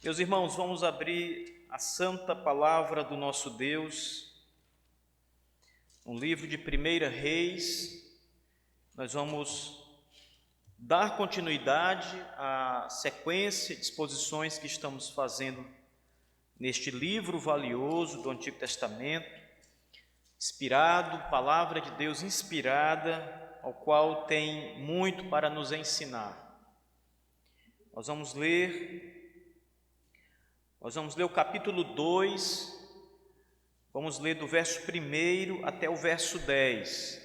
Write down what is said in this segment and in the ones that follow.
Meus irmãos, vamos abrir a santa palavra do nosso Deus, no livro de 1 Reis. Nós vamos dar continuidade à sequência de exposições que estamos fazendo neste livro valioso do Antigo Testamento, inspirado, palavra de Deus inspirada, ao qual tem muito para nos ensinar. Nós vamos ler o capítulo 2, vamos ler do verso 1 até o verso 10.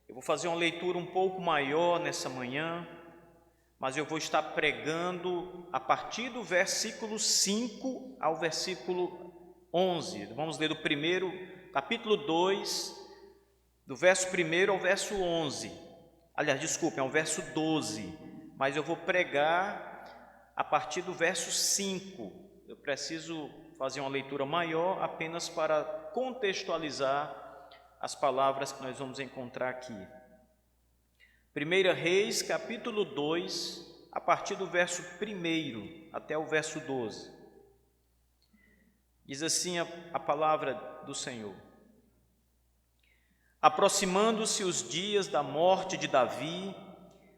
Eu vou fazer uma leitura um pouco maior nessa manhã, mas eu vou estar pregando a partir do versículo 5 ao versículo 11. Vamos ler capítulo 2, do verso 1 ao verso 11. Aliás, desculpem, ao verso 12, mas eu vou pregar a partir do verso 5. Eu preciso fazer uma leitura maior apenas para contextualizar as palavras que nós vamos encontrar aqui. 1 Reis, capítulo 2, a partir do verso 1 até o verso 12. Diz assim a palavra do Senhor: Aproximando-se os dias da morte de Davi,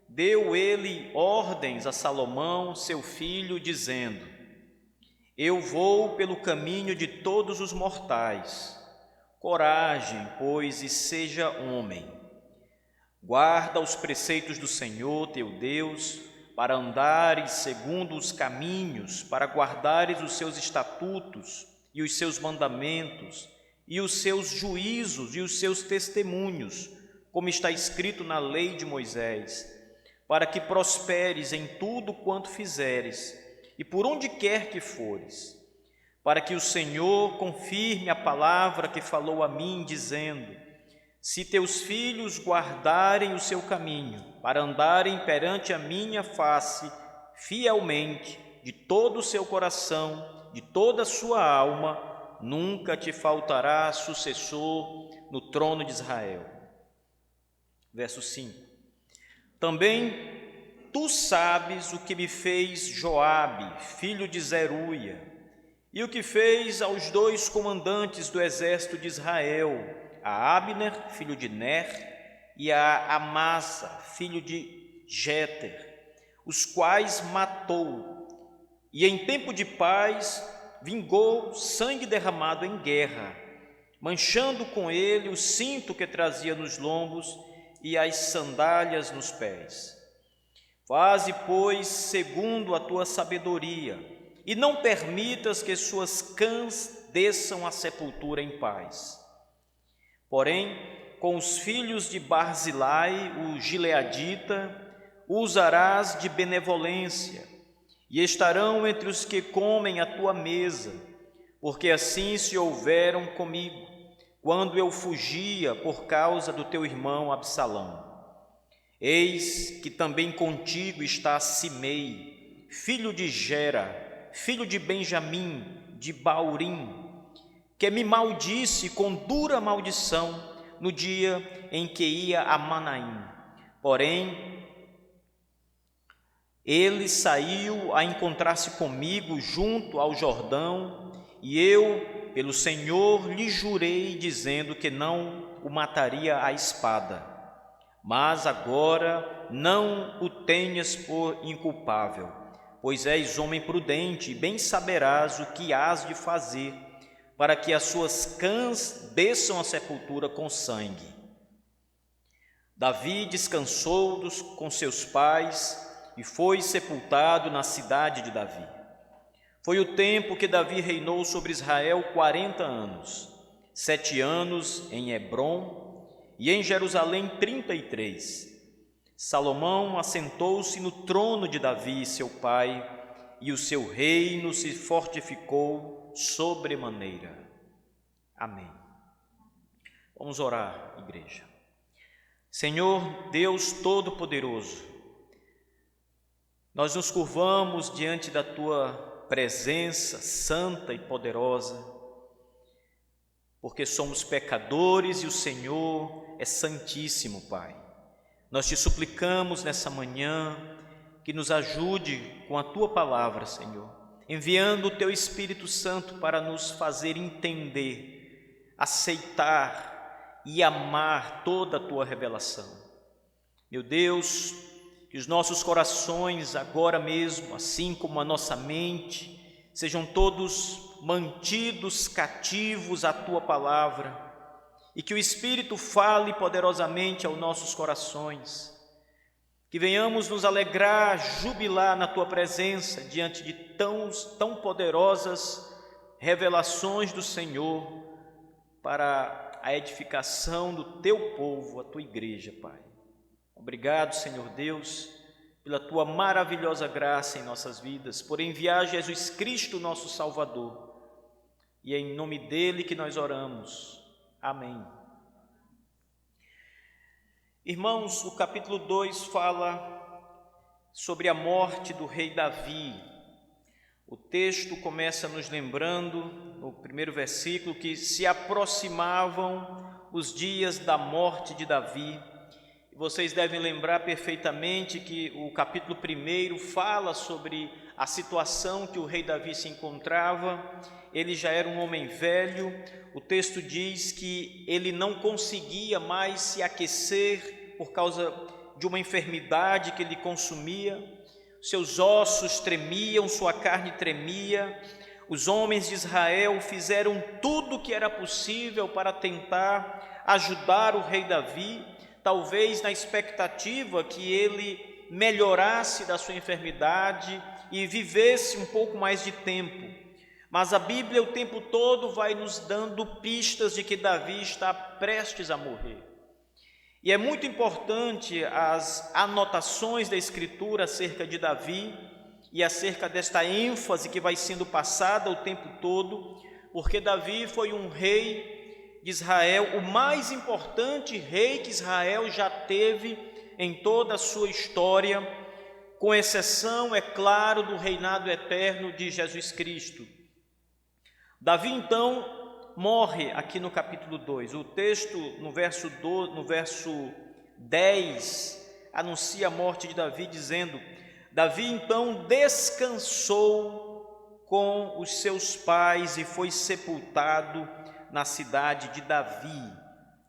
deu ele ordens a Salomão, seu filho, dizendo: Eu vou pelo caminho de todos os mortais. Coragem, pois, e seja homem. Guarda os preceitos do Senhor teu Deus, para andares segundo os caminhos, para guardares os seus estatutos e os seus mandamentos, e os seus juízos e os seus testemunhos, como está escrito na lei de Moisés, para que prosperes em tudo quanto fizeres, e por onde quer que fores, para que o Senhor confirme a palavra que falou a mim, dizendo: Se teus filhos guardarem o seu caminho, para andarem perante a minha face fielmente, de todo o seu coração, de toda a sua alma, nunca te faltará sucessor no trono de Israel. Verso 5. Também tu sabes o que me fez Joabe, filho de Zeruia, e o que fez aos dois comandantes do exército de Israel, a Abner, filho de Ner, e a Amasa, filho de Jeter, os quais matou, e em tempo de paz vingou sangue derramado em guerra, manchando com ele o cinto que trazia nos lombos e as sandálias nos pés. Faze, pois, segundo a tua sabedoria, e não permitas que suas cãs desçam à sepultura em paz. Porém, com os filhos de Barzilai, o gileadita, usarás de benevolência, e estarão entre os que comem a tua mesa, porque assim se houveram comigo, quando eu fugia por causa do teu irmão Absalão. Eis que também contigo está Simei, filho de Gera, filho de Benjamim, de Baurim, que me maldisse com dura maldição no dia em que ia a Manaim. Porém, ele saiu a encontrar-se comigo junto ao Jordão, e eu, pelo Senhor, lhe jurei, dizendo que não o mataria à espada. Mas agora não o tenhas por inculpável, pois és homem prudente e bem saberás o que hás de fazer, para que as suas cãs desçam à sepultura com sangue. Davi descansou com seus pais e foi sepultado na cidade de Davi. Foi o tempo que Davi reinou sobre Israel 40 anos, 7 anos em Hebrom, e em Jerusalém 33. Salomão assentou-se no trono de Davi, seu pai, e o seu reino se fortificou sobremaneira. Amém. Vamos orar, igreja. Senhor Deus Todo-Poderoso, nós nos curvamos diante da Tua presença santa e poderosa, porque somos pecadores e o Senhor é santíssimo, Pai. Nós te suplicamos nessa manhã que nos ajude com a Tua palavra, Senhor, enviando o Teu Espírito Santo para nos fazer entender, aceitar e amar toda a Tua revelação. Meu Deus, que os nossos corações agora mesmo, assim como a nossa mente, sejam todos mantidos cativos à Tua palavra e que o Espírito fale poderosamente aos nossos corações, que venhamos nos alegrar, jubilar na Tua presença diante de tão poderosas revelações do Senhor para a edificação do Teu povo, a Tua igreja, Pai. Obrigado, Senhor Deus, pela Tua maravilhosa graça em nossas vidas, por enviar Jesus Cristo, nosso Salvador, e é em nome dEle que nós oramos. Amém. Irmãos, o capítulo 2 fala sobre a morte do rei Davi. O texto começa nos lembrando, no primeiro versículo, que se aproximavam os dias da morte de Davi. Vocês devem lembrar perfeitamente que o capítulo 1 fala sobre a situação que o rei Davi se encontrava. Ele já era um homem velho. O texto diz que ele não conseguia mais se aquecer por causa de uma enfermidade que ele consumia. Seus ossos tremiam, sua carne tremia. Os homens de Israel fizeram tudo o que era possível para tentar ajudar o rei Davi, talvez na expectativa que ele melhorasse da sua enfermidade e vivesse um pouco mais de tempo. Mas a Bíblia o tempo todo vai nos dando pistas de que Davi está prestes a morrer. E é muito importante as anotações da Escritura acerca de Davi e acerca desta ênfase que vai sendo passada o tempo todo, porque Davi foi um rei de Israel, o mais importante rei que Israel já teve em toda a sua história, com exceção, é claro, do reinado eterno de Jesus Cristo. Davi, então, morre aqui no capítulo 2. O texto, no verso 10, anuncia a morte de Davi, dizendo: Davi, então, descansou com os seus pais e foi sepultado na cidade de Davi.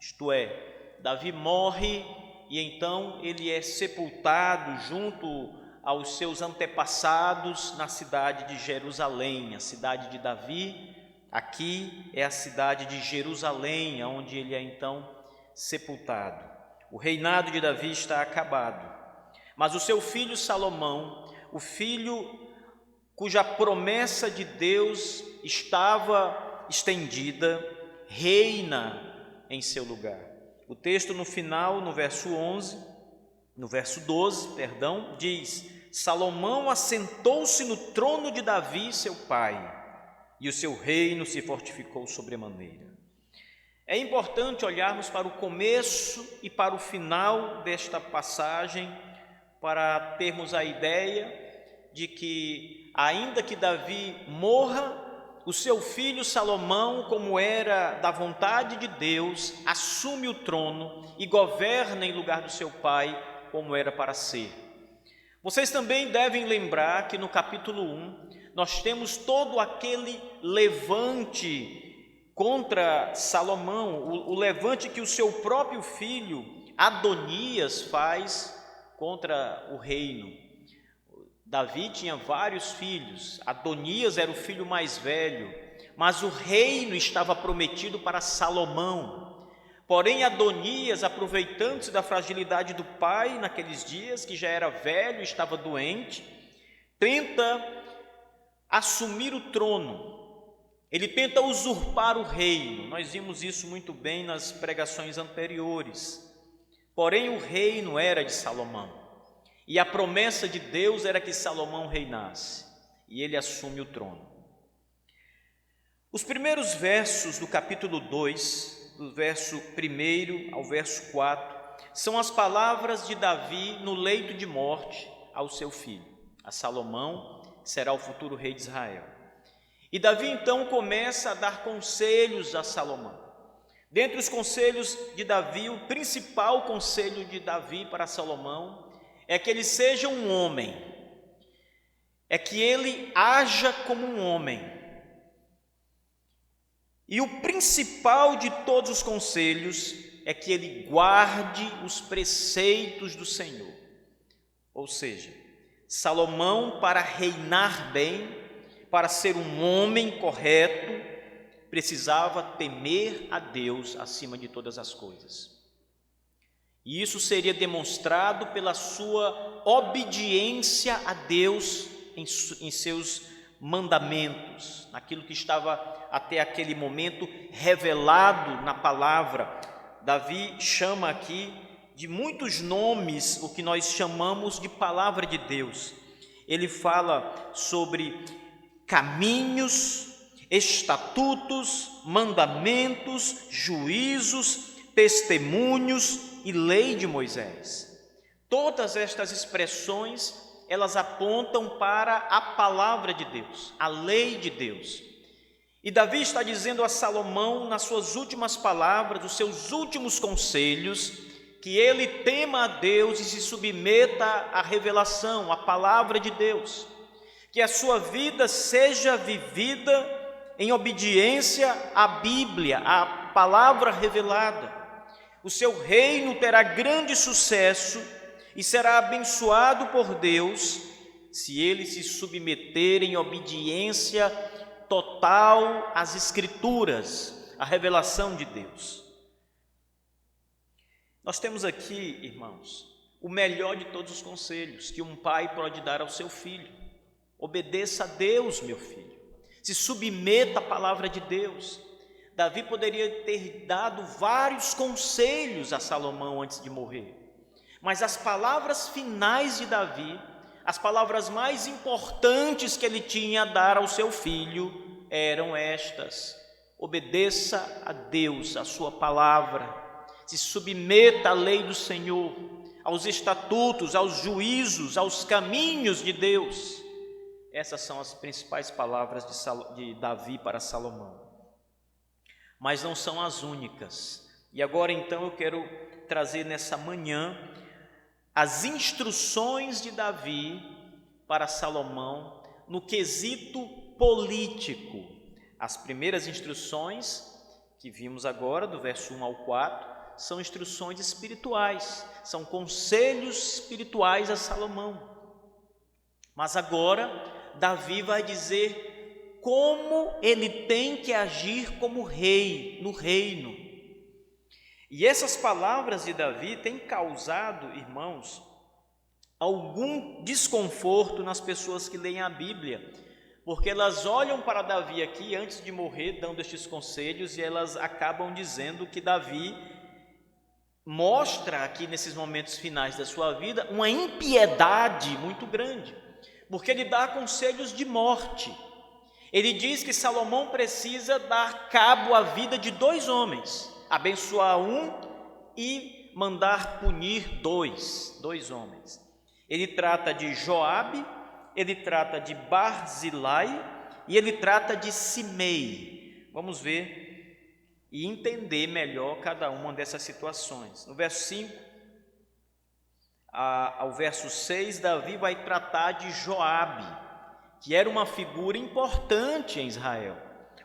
Isto é, Davi morre e então ele é sepultado junto aos seus antepassados na cidade de Jerusalém. A cidade de Davi aqui é a cidade de Jerusalém, onde ele é então sepultado. O reinado de Davi está acabado, mas o seu filho Salomão, o filho cuja promessa de Deus estava estendida, reina em seu lugar. O texto no final, no verso 12, diz: Salomão assentou-se no trono de Davi, seu pai, e o seu reino se fortificou sobremaneira. É importante olharmos para o começo e para o final desta passagem para termos a ideia de que, ainda que Davi morra, o seu filho Salomão, como era da vontade de Deus, assume o trono e governa em lugar do seu pai, como era para ser. Vocês também devem lembrar que no capítulo 1, nós temos todo aquele levante contra Salomão, o levante que o seu próprio filho Adonias faz contra o reino. Davi tinha vários filhos, Adonias era o filho mais velho, mas o reino estava prometido para Salomão. Porém, Adonias, aproveitando-se da fragilidade do pai naqueles dias, que já era velho e estava doente, tenta assumir o trono, ele tenta usurpar o reino. Nós vimos isso muito bem nas pregações anteriores. Porém, o reino era de Salomão, e a promessa de Deus era que Salomão reinasse, e ele assume o trono. Os primeiros versos do capítulo 2, do verso 1 ao verso 4, são as palavras de Davi no leito de morte ao seu filho, a Salomão, que será o futuro rei de Israel. E Davi então começa a dar conselhos a Salomão. Dentre os conselhos de Davi, o principal conselho de Davi para Salomão é que ele seja um homem. é que ele haja como um homem. E o principal de todos os conselhos é que ele guarde os preceitos do Senhor. Ou seja, Salomão, para reinar bem, para ser um homem correto, precisava temer a Deus acima de todas as coisas. E isso seria demonstrado pela sua obediência a Deus em seus mandamentos, naquilo que estava até aquele momento revelado na palavra. Davi chama aqui de muitos nomes o que nós chamamos de palavra de Deus. Ele fala sobre caminhos, estatutos, mandamentos, juízos, testemunhos e lei de Moisés. Todas estas expressões, elas apontam para a palavra de Deus, a lei de Deus. E Davi está dizendo a Salomão, nas suas últimas palavras, os seus últimos conselhos, que ele tema a Deus e se submeta à revelação, à palavra de Deus, que a sua vida seja vivida em obediência à Bíblia, à palavra revelada. O seu reino terá grande sucesso e será abençoado por Deus se ele se submeter em obediência total às Escrituras, à revelação de Deus. Nós temos aqui, irmãos, o melhor de todos os conselhos que um pai pode dar ao seu filho. Obedeça a Deus, meu filho. Se submeta à palavra de Deus. Davi poderia ter dado vários conselhos a Salomão antes de morrer, mas as palavras finais de Davi, as palavras mais importantes que ele tinha a dar ao seu filho, eram estas: obedeça a Deus, a sua palavra, se submeta à lei do Senhor, aos estatutos, aos juízos, aos caminhos de Deus. Essas são as principais palavras de Davi para Salomão. Mas não são as únicas. E agora então eu quero trazer nessa manhã as instruções de Davi para Salomão no quesito político. As primeiras instruções que vimos agora, do verso 1 ao 4, são instruções espirituais, são conselhos espirituais a Salomão. Mas agora Davi vai dizer como ele tem que agir como rei no reino. E essas palavras de Davi têm causado, irmãos, algum desconforto nas pessoas que leem a Bíblia, porque elas olham para Davi aqui antes de morrer, dando estes conselhos, e elas acabam dizendo que Davi mostra aqui nesses momentos finais da sua vida uma impiedade muito grande, porque ele dá conselhos de morte. Ele diz que Salomão precisa dar cabo à vida de dois homens, abençoar um e mandar punir dois homens. Ele trata de Joabe, ele trata de Barzilai e ele trata de Simei. Vamos ver e entender melhor cada uma dessas situações. No verso 5 ao verso 6, Davi vai tratar de Joabe, que era uma figura importante em Israel.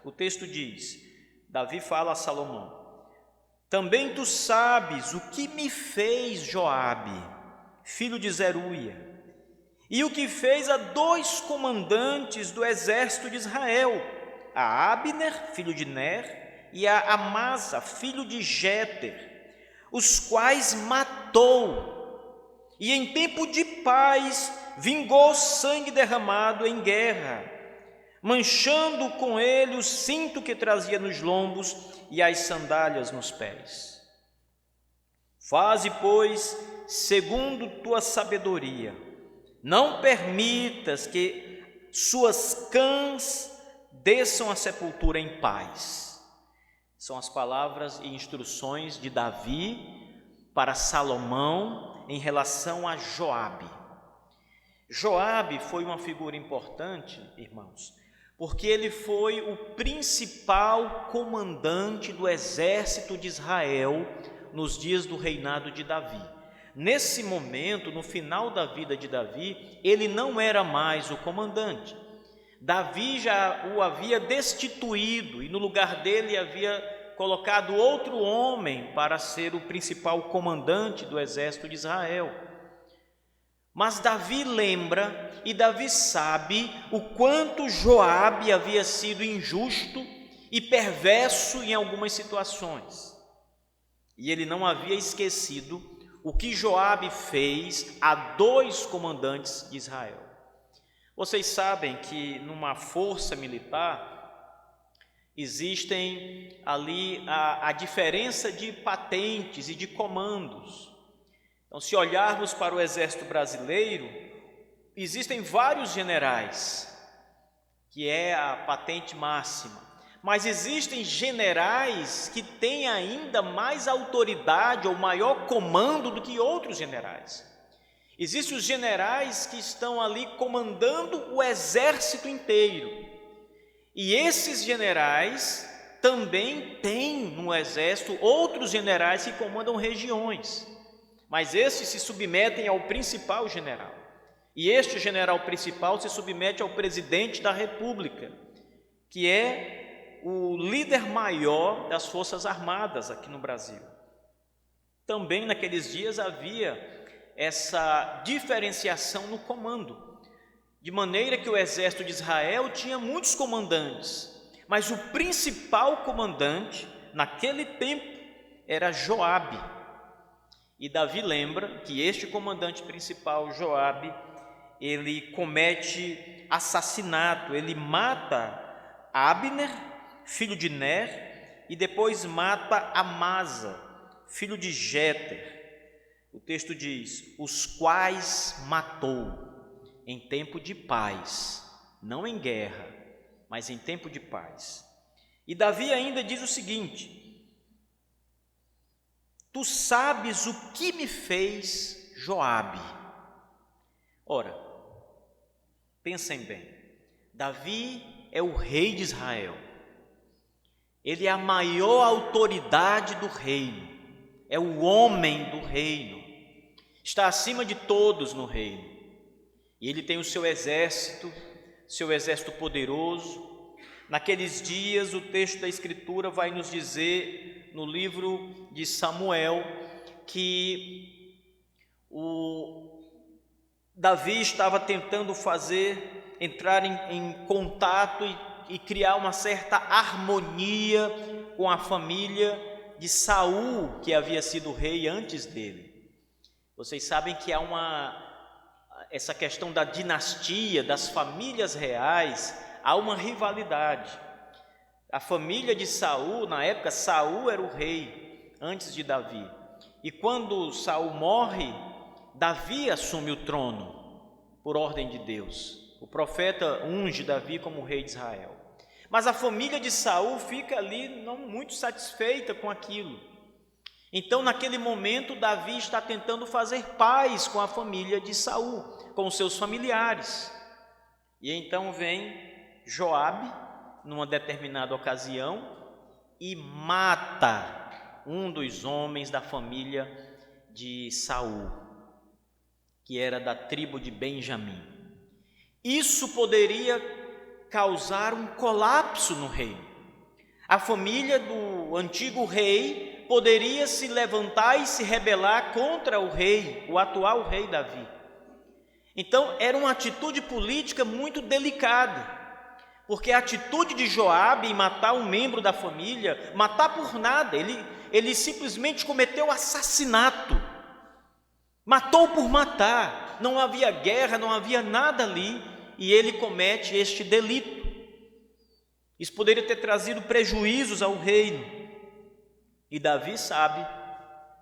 O texto diz, Davi fala a Salomão: também tu sabes o que me fez Joabe, filho de Zeruia, e o que fez a dois comandantes do exército de Israel, a Abner, filho de Ner, e a Amasa, filho de Jéter, os quais matou, e em tempo de paz vingou sangue derramado em guerra, manchando com ele o cinto que trazia nos lombos e as sandálias nos pés. Faze, pois, segundo tua sabedoria, não permitas que suas cãs desçam à sepultura em paz. São as palavras e instruções de Davi para Salomão em relação a Joabe. Joabe foi uma figura importante, irmãos, porque ele foi o principal comandante do exército de Israel nos dias do reinado de Davi. Nesse momento, no final da vida de Davi, ele não era mais o comandante. Davi já o havia destituído e no lugar dele havia colocado outro homem para ser o principal comandante do exército de Israel. Mas Davi lembra e Davi sabe o quanto Joabe havia sido injusto e perverso em algumas situações. E ele não havia esquecido o que Joabe fez a 2 comandantes de Israel. Vocês sabem que numa força militar existem ali a diferença de patentes e de comandos. Então, se olharmos para o exército brasileiro, existem vários generais, que é a patente máxima. Mas existem generais que têm ainda mais autoridade ou maior comando do que outros generais. Existem os generais que estão ali comandando o exército inteiro. E esses generais também têm no exército outros generais que comandam regiões. Mas esses se submetem ao principal general. E este general principal se submete ao presidente da República, que é o líder maior das Forças Armadas aqui no Brasil. Também naqueles dias havia essa diferenciação no comando, de maneira que o exército de Israel tinha muitos comandantes, mas o principal comandante naquele tempo era Joabe. E Davi lembra que este comandante principal, Joabe, ele comete assassinato, ele mata Abner, filho de Ner, e depois mata Amasa, filho de Jéter. O texto diz: os quais matou em tempo de paz, não em guerra, mas em tempo de paz. E Davi ainda diz o seguinte: tu sabes o que me fez Joabe. Ora, pensem bem, Davi é o rei de Israel. Ele é a maior autoridade do reino, é o homem do reino, está acima de todos no reino. E ele tem o seu exército poderoso. Naqueles dias, o texto da Escritura vai nos dizer, no livro de Samuel, que Davi estava tentando entrar em contato e criar uma certa harmonia com a família de Saul, que havia sido rei antes dele. Vocês sabem que essa questão da dinastia, das famílias reais, há uma rivalidade. A família de Saul, na época, Saul era o rei antes de Davi. E quando Saul morre, Davi assume o trono por ordem de Deus. O profeta unge Davi como rei de Israel. Mas a família de Saul fica ali não muito satisfeita com aquilo. Então, naquele momento, Davi está tentando fazer paz com a família de Saul, com os seus familiares. E então vem Joabe, numa determinada ocasião, e mata um dos homens da família de Saul, que era da tribo de Benjamim. Isso poderia causar um colapso no reino. A família do antigo rei poderia se levantar e se rebelar contra o rei, o atual rei Davi. Então, era uma atitude política muito delicada, porque a atitude de Joabe em matar um membro da família, matar por nada, ele simplesmente cometeu assassinato, matou por matar, não havia guerra, não havia nada ali, e ele comete este delito. Isso poderia ter trazido prejuízos ao reino, e Davi sabe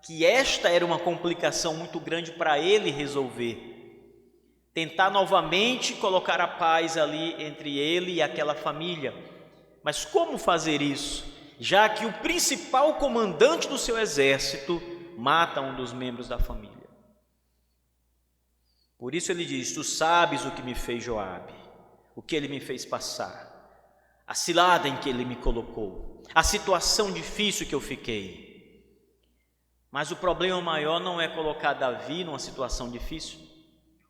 que esta era uma complicação muito grande para ele resolver. Tentar novamente colocar a paz ali entre ele e aquela família. Mas como fazer isso, já que o principal comandante do seu exército mata um dos membros da família? Por isso ele diz: tu sabes o que me fez Joabe, o que ele me fez passar, a cilada em que ele me colocou, a situação difícil que eu fiquei. Mas o problema maior não é colocar Davi numa situação difícil.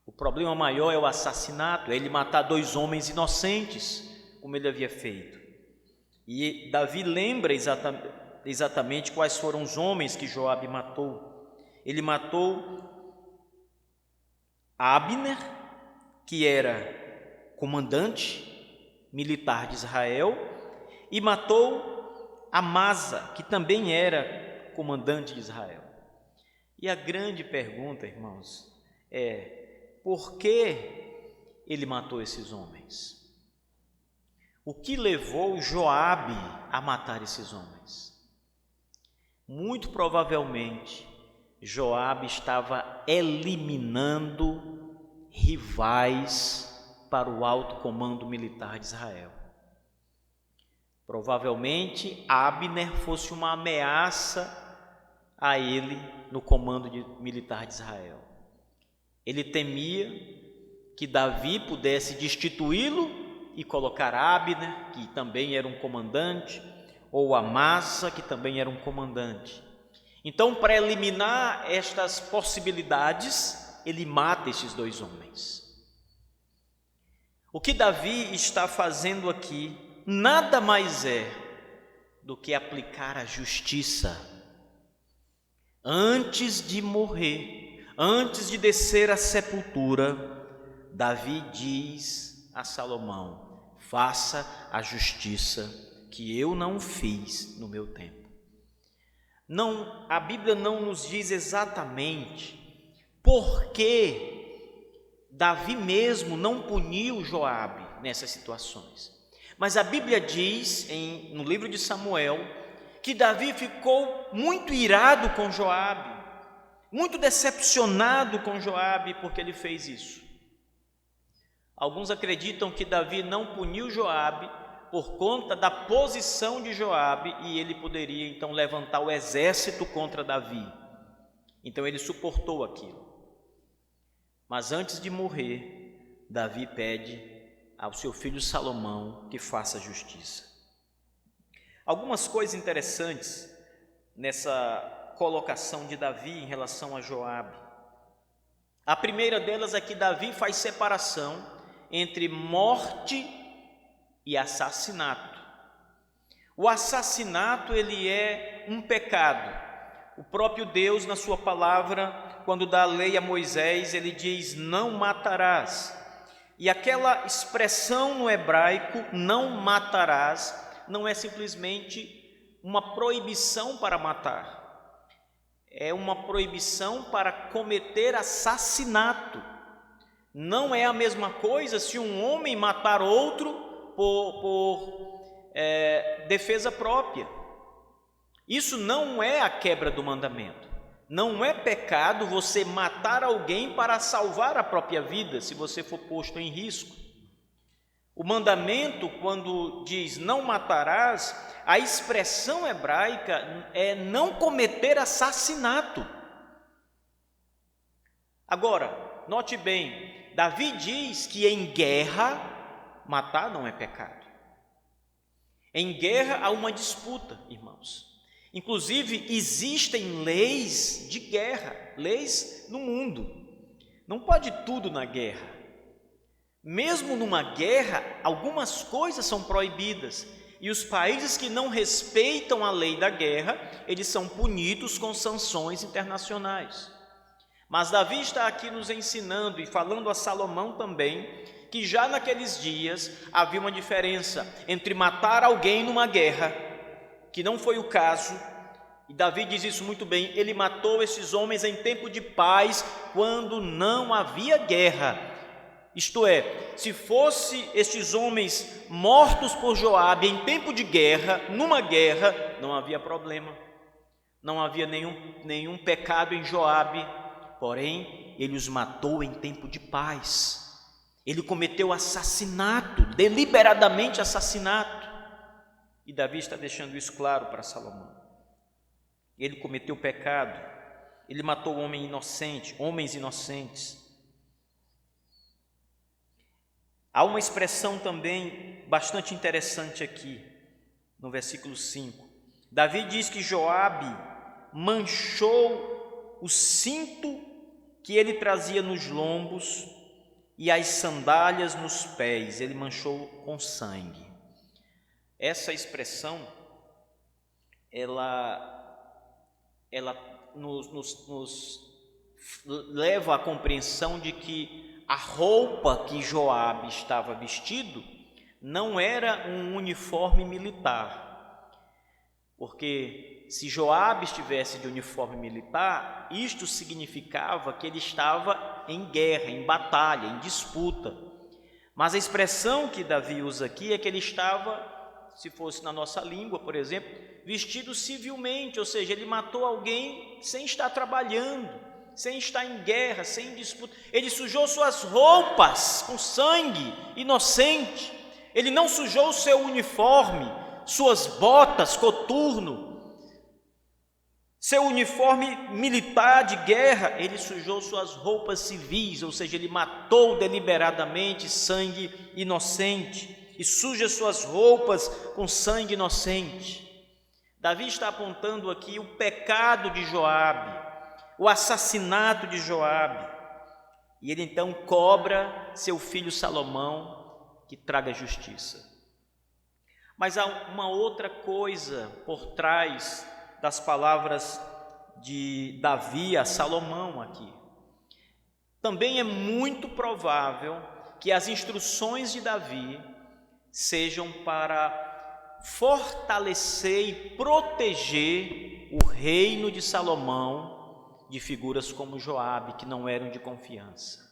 O problema maior é o assassinato, é ele matar 2 homens inocentes, como ele havia feito. E Davi lembra exatamente quais foram os homens que Joabe matou. Ele matou Abner, que era comandante militar de Israel, e matou Amasa, que também era comandante de Israel. E a grande pergunta, irmãos, é: por que ele matou esses homens? O que levou Joabe a matar esses homens? Muito provavelmente, Joabe estava eliminando rivais para o alto comando militar de Israel. Provavelmente, Abner fosse uma ameaça a ele no comando militar de Israel. Ele temia que Davi pudesse destituí-lo e colocar Abner, que também era um comandante, ou Amasa, que também era um comandante. Então, para eliminar estas possibilidades, ele mata esses 2 homens. O que Davi está fazendo aqui nada mais é do que aplicar a justiça. Antes de morrer, antes de descer à sepultura, Davi diz a Salomão: faça a justiça que eu não fiz no meu tempo. Não, a Bíblia não nos diz exatamente por que Davi mesmo não puniu Joabe nessas situações. Mas a Bíblia diz no livro de Samuel que Davi ficou muito irado com Joabe, muito decepcionado com Joabe porque ele fez isso. Alguns acreditam que Davi não puniu Joabe por conta da posição de Joabe e ele poderia então levantar o exército contra Davi. Então ele suportou aquilo. Mas antes de morrer, Davi pede ao seu filho Salomão que faça justiça. Algumas coisas interessantes nessa colocação de Davi em relação a Joabe. A primeira delas é que Davi faz separação entre morte e assassinato. O assassinato, ele é um pecado. O próprio Deus, na sua palavra, quando dá a lei a Moisés, ele diz: não matarás. E aquela expressão no hebraico, não matarás, não é simplesmente uma proibição para matar. É uma proibição para cometer assassinato. Não é a mesma coisa se um homem matar outro por defesa própria. Isso não é a quebra do mandamento. Não é pecado você matar alguém para salvar a própria vida, se você for posto em risco. O mandamento, quando diz não matarás, a expressão hebraica é não cometer assassinato. Agora, note bem, Davi diz que em guerra, matar não é pecado. Em guerra há uma disputa, irmãos. Inclusive, existem leis de guerra, leis no mundo. Não pode tudo na guerra. Mesmo numa guerra, algumas coisas são proibidas. E os países que não respeitam a lei da guerra, eles são punidos com sanções internacionais. Mas Davi está aqui nos ensinando e falando a Salomão também, que já naqueles dias havia uma diferença entre matar alguém numa guerra, que não foi o caso, e Davi diz isso muito bem, ele matou esses homens em tempo de paz, quando não havia guerra. Isto é, se fosse estes homens mortos por Joabe em tempo de guerra, numa guerra, não havia problema, não havia nenhum pecado em Joabe, porém, ele os matou em tempo de paz. Ele cometeu assassinato, deliberadamente assassinato. E Davi está deixando isso claro para Salomão. Ele cometeu pecado, ele matou homens inocentes. Há uma expressão também bastante interessante aqui, no versículo 5. Davi diz que Joabe manchou o cinto que ele trazia nos lombos e as sandálias nos pés, ele manchou com sangue. Essa expressão, ela nos leva à compreensão de que a roupa que Joabe estava vestido não era um uniforme militar, porque se Joabe estivesse de uniforme militar, isto significava que ele estava em guerra, em batalha, em disputa. Mas a expressão que Davi usa aqui é que ele estava, se fosse na nossa língua, por exemplo, vestido civilmente, ou seja, ele matou alguém sem estar trabalhando, sem estar em guerra, sem disputa. Ele sujou suas roupas com sangue inocente. Ele não sujou o seu uniforme, suas botas, coturno, seu uniforme militar de guerra. Ele sujou suas roupas civis, ou seja, ele matou deliberadamente sangue inocente e suja suas roupas com sangue inocente. Davi está apontando aqui o pecado de Joabe, o assassinato de Joabe, e ele então cobra seu filho Salomão que traga justiça. Mas há uma outra coisa por trás das palavras de Davi a Salomão aqui. Também é muito provável que as instruções de Davi sejam para fortalecer e proteger o reino de Salomão de figuras como Joabe, que não eram de confiança.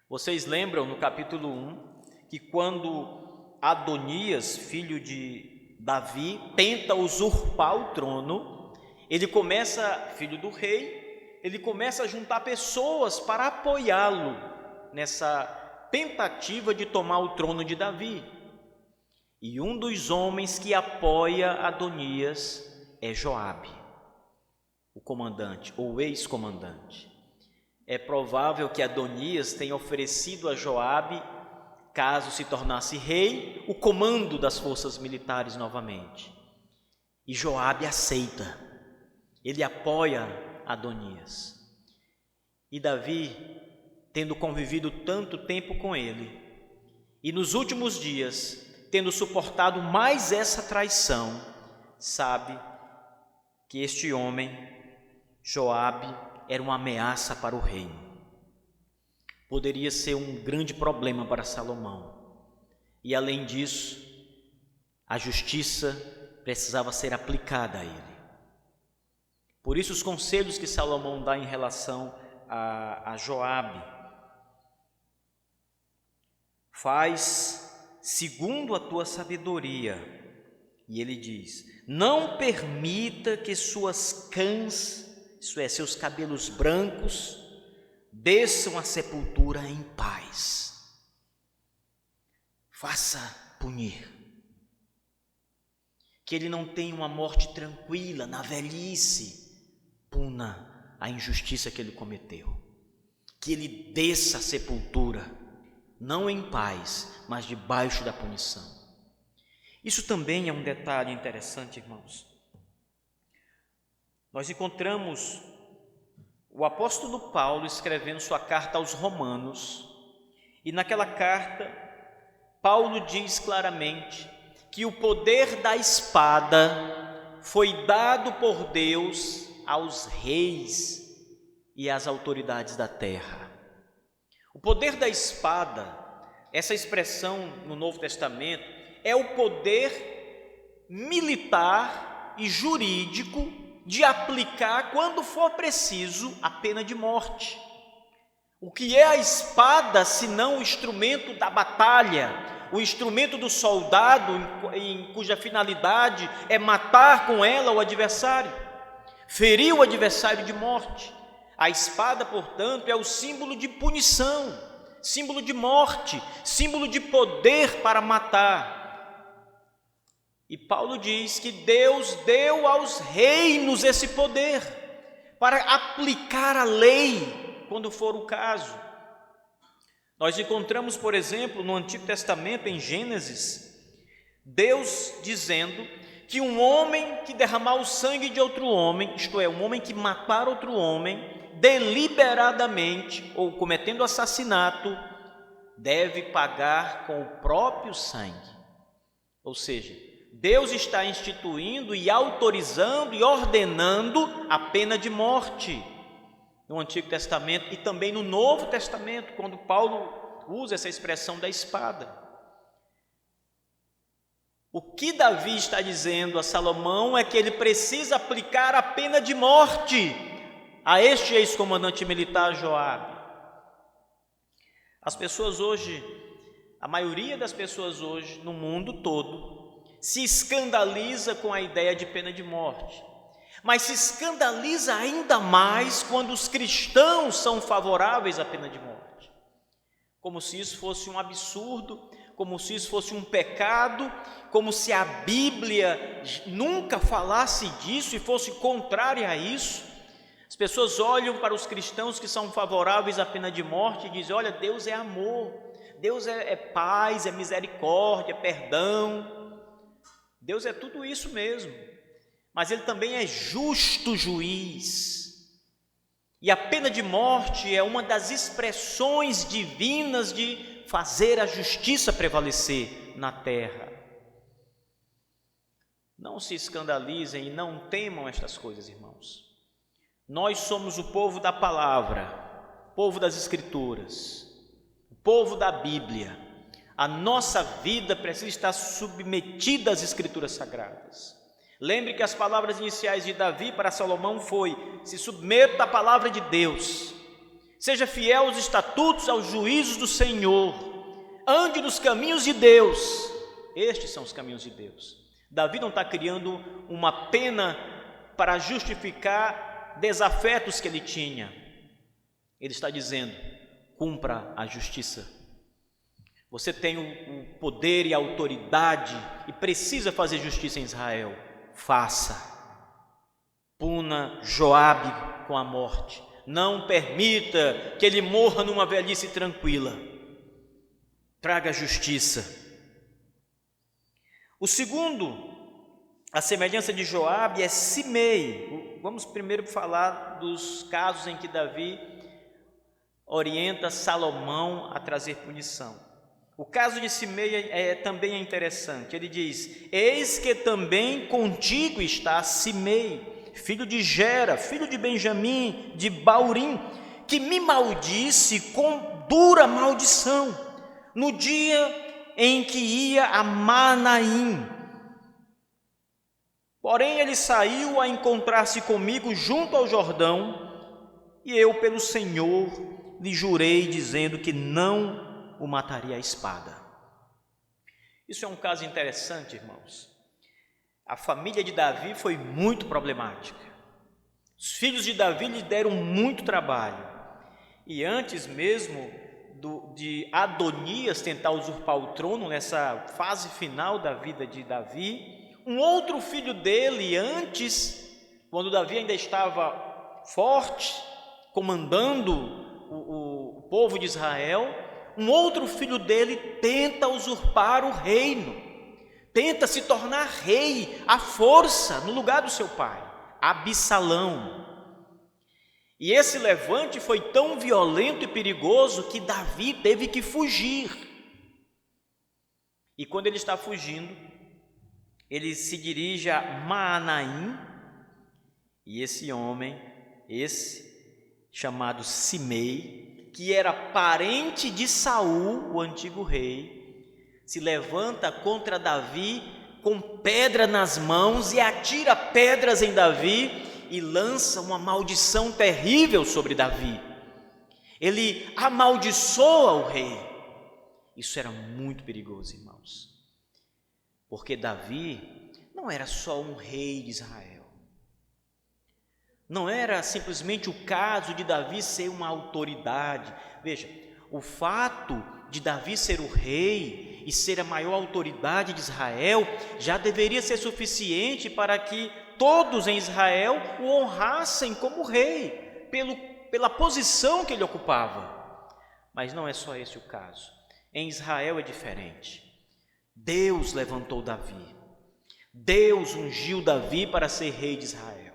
Vocês lembram no capítulo 1 que quando Adonias, filho de Davi, tenta usurpar o trono, ele começa, filho do rei, ele começa a juntar pessoas para apoiá-lo nessa tentativa de tomar o trono de Davi. E um dos homens que apoia Adonias é Joabe, o comandante ou ex-comandante. É provável que Adonias tenha oferecido a Joabe, caso se tornasse rei, o comando das forças militares novamente. E Joabe aceita, ele apoia Adonias. E Davi, tendo convivido tanto tempo com ele, e nos últimos dias, tendo suportado mais essa traição, sabe que este homem, Joabe, era uma ameaça para o reino. Poderia ser um grande problema para Salomão. E além disso, a justiça precisava ser aplicada a ele. Por isso os conselhos que Salomão dá em relação a Joabe: faz segundo a tua sabedoria. E ele diz: não permita que suas cãs, isso é, seus cabelos brancos, desçam à sepultura em paz. Faça punir. Que ele não tenha uma morte tranquila na velhice. Puna a injustiça que ele cometeu. Que ele desça à sepultura, não em paz, mas debaixo da punição. Isso também é um detalhe interessante, irmãos. Nós encontramos o apóstolo Paulo escrevendo sua carta aos Romanos, e naquela carta, Paulo diz claramente que o poder da espada foi dado por Deus aos reis e às autoridades da terra. O poder da espada, essa expressão no Novo Testamento, é o poder militar e jurídico de aplicar, quando for preciso, a pena de morte. O que é a espada, senão o instrumento da batalha, o instrumento do soldado, cuja finalidade é matar com ela o adversário, ferir o adversário de morte. A espada, portanto, é o símbolo de punição, símbolo de morte, símbolo de poder para matar. E Paulo diz que Deus deu aos reinos esse poder para aplicar a lei quando for o caso. Nós encontramos, por exemplo, no Antigo Testamento, em Gênesis, Deus dizendo que um homem que derramar o sangue de outro homem, isto é, um homem que matar outro homem, deliberadamente ou cometendo assassinato, deve pagar com o próprio sangue. Ou seja, Deus está instituindo e autorizando e ordenando a pena de morte no Antigo Testamento e também no Novo Testamento, quando Paulo usa essa expressão da espada. O que Davi está dizendo a Salomão é que ele precisa aplicar a pena de morte a este ex-comandante militar Joabe. As pessoas hoje, a maioria das pessoas hoje no mundo todo, se escandaliza com a ideia de pena de morte, mas se escandaliza ainda mais quando os cristãos são favoráveis à pena de morte, como se isso fosse um absurdo, como se isso fosse um pecado, como se a Bíblia nunca falasse disso e fosse contrária a isso. As pessoas olham para os cristãos que são favoráveis à pena de morte e dizem: olha, Deus é amor, Deus é paz, é misericórdia, é perdão. Deus é tudo isso mesmo, mas Ele também é justo juiz. E a pena de morte é uma das expressões divinas de fazer a justiça prevalecer na terra. Não se escandalizem e não temam estas coisas, irmãos. Nós somos o povo da palavra, povo das Escrituras, o povo da Bíblia. A nossa vida precisa estar submetida às Escrituras Sagradas. Lembre que as palavras iniciais de Davi para Salomão foi: se submeta à palavra de Deus, seja fiel aos estatutos, aos juízos do Senhor, ande nos caminhos de Deus. Estes são os caminhos de Deus. Davi não está criando uma pena para justificar desafetos que ele tinha. Ele está dizendo: cumpra a justiça. Você tem o poder e a autoridade e precisa fazer justiça em Israel. Faça. Puna Joabe com a morte. Não permita que ele morra numa velhice tranquila. Traga justiça. O segundo, a semelhança de Joabe, é Simei. Vamos primeiro falar dos casos em que Davi orienta Salomão a trazer punição. O caso de Simei também é interessante. Ele diz: eis que também contigo está Simei, filho de Gera, filho de Benjamim, de Baurim, que me maldisse com dura maldição, no dia em que ia a Manaim. Porém ele saiu a encontrar-se comigo junto ao Jordão, e eu pelo Senhor lhe jurei, dizendo que não o mataria à espada. Isso é um caso interessante, irmãos. A família de Davi foi muito problemática. Os filhos de Davi lhe deram muito trabalho. E antes mesmo de Adonias tentar usurpar o trono, nessa fase final da vida de Davi, um outro filho dele, antes, quando Davi ainda estava forte, comandando o povo de Israel, um outro filho dele tenta usurpar o reino, tenta se tornar rei à força no lugar do seu pai, Absalão. E esse levante foi tão violento e perigoso que Davi teve que fugir. E quando ele está fugindo, ele se dirige a Maanaim, e esse homem, chamado Simei, que era parente de Saul, o antigo rei, se levanta contra Davi com pedra nas mãos e atira pedras em Davi e lança uma maldição terrível sobre Davi. Ele amaldiçoa o rei. Isso era muito perigoso, irmãos, porque Davi não era só um rei de Israel. Não era simplesmente o caso de Davi ser uma autoridade. Veja, o fato de Davi ser o rei e ser a maior autoridade de Israel já deveria ser suficiente para que todos em Israel o honrassem como rei, pela posição que ele ocupava. Mas não é só esse o caso. Em Israel é diferente. Deus levantou Davi. Deus ungiu Davi para ser rei de Israel.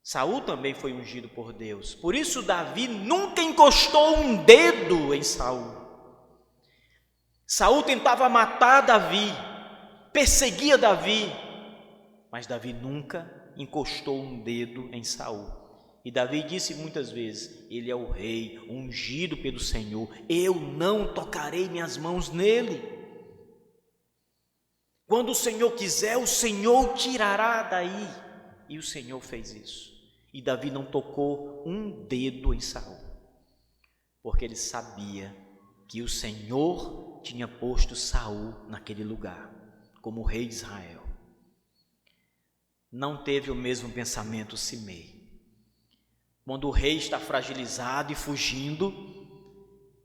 Saul também foi ungido por Deus. Por isso Davi nunca encostou um dedo em Saul. Saul tentava matar Davi, perseguia Davi, mas Davi nunca encostou um dedo em Saul. E Davi disse muitas vezes: ele é o rei, ungido pelo Senhor, eu não tocarei minhas mãos nele. Quando o Senhor quiser, o Senhor tirará daí. E o Senhor fez isso. E Davi não tocou um dedo em Saul, porque ele sabia que o Senhor tinha posto Saul naquele lugar, como rei de Israel. Não teve o mesmo pensamento Simei. Quando o rei está fragilizado e fugindo,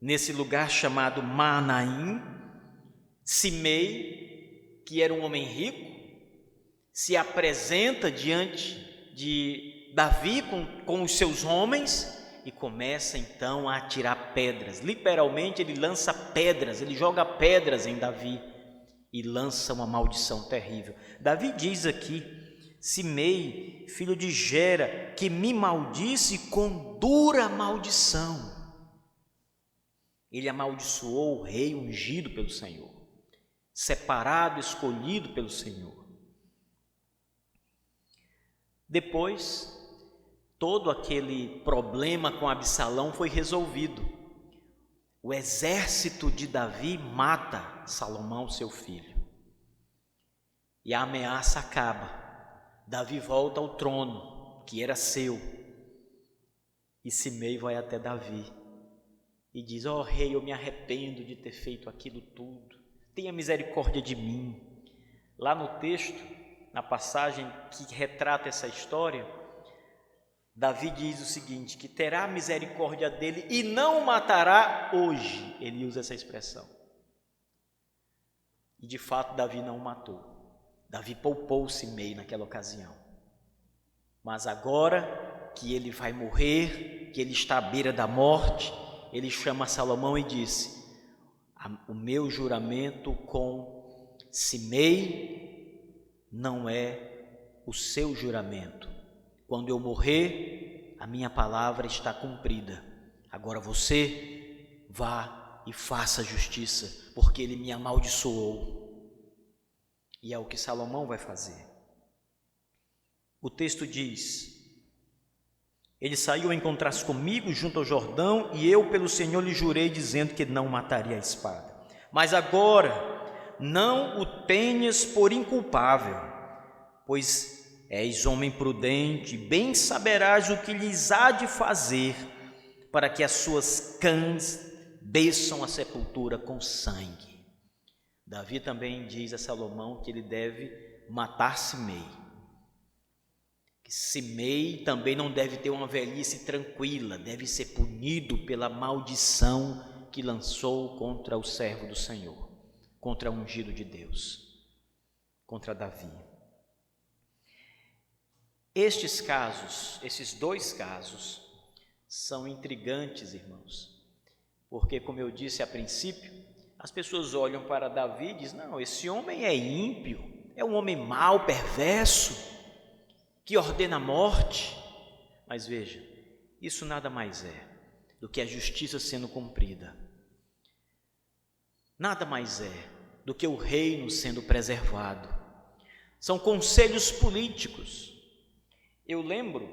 nesse lugar chamado Maanaim, Simei, que era um homem rico, se apresenta diante de Davi com os seus homens e começa então a atirar pedras. Literalmente ele lança pedras, ele joga pedras em Davi e lança uma maldição terrível. Davi diz aqui: Simei, filho de Gera, que me maldisse com dura maldição. Ele amaldiçoou o rei ungido pelo Senhor, separado, escolhido pelo Senhor. Depois, todo aquele problema com Absalão foi resolvido. O exército de Davi mata Salomão, seu filho, e a ameaça acaba. Davi volta ao trono, que era seu, e Simei vai até Davi e diz: ó rei, eu me arrependo de ter feito aquilo tudo, tenha misericórdia de mim. Lá no texto, na passagem que retrata essa história, Davi diz o seguinte, que terá misericórdia dele e não o matará hoje. Ele usa essa expressão. E de fato Davi não o matou. Davi poupou Simei naquela ocasião. Mas agora que ele vai morrer, que ele está à beira da morte, ele chama Salomão e disse: o meu juramento com Simei não é o seu juramento. Quando eu morrer, a minha palavra está cumprida. Agora você vá e faça justiça, porque ele me amaldiçoou. E é o que Salomão vai fazer. O texto diz: ele saiu a encontrar-se comigo junto ao Jordão, e eu pelo Senhor lhe jurei, dizendo que não mataria a espada. Mas agora não o tenhas por inculpável, pois és homem prudente, bem saberás o que lhes há de fazer, para que as suas cães desçam à sepultura com sangue. Davi também diz a Salomão que ele deve matar Simei. Que Simei também não deve ter uma velhice tranquila, deve ser punido pela maldição que lançou contra o servo do Senhor, contra o ungido de Deus, contra Davi. Estes casos, esses dois casos, são intrigantes, irmãos, porque, como eu disse a princípio, as pessoas olham para Davi e dizem: não, esse homem é ímpio, é um homem mau, perverso, que ordena a morte. Mas veja, isso nada mais é do que a justiça sendo cumprida. Nada mais é do que o reino sendo preservado. São conselhos políticos. Eu lembro,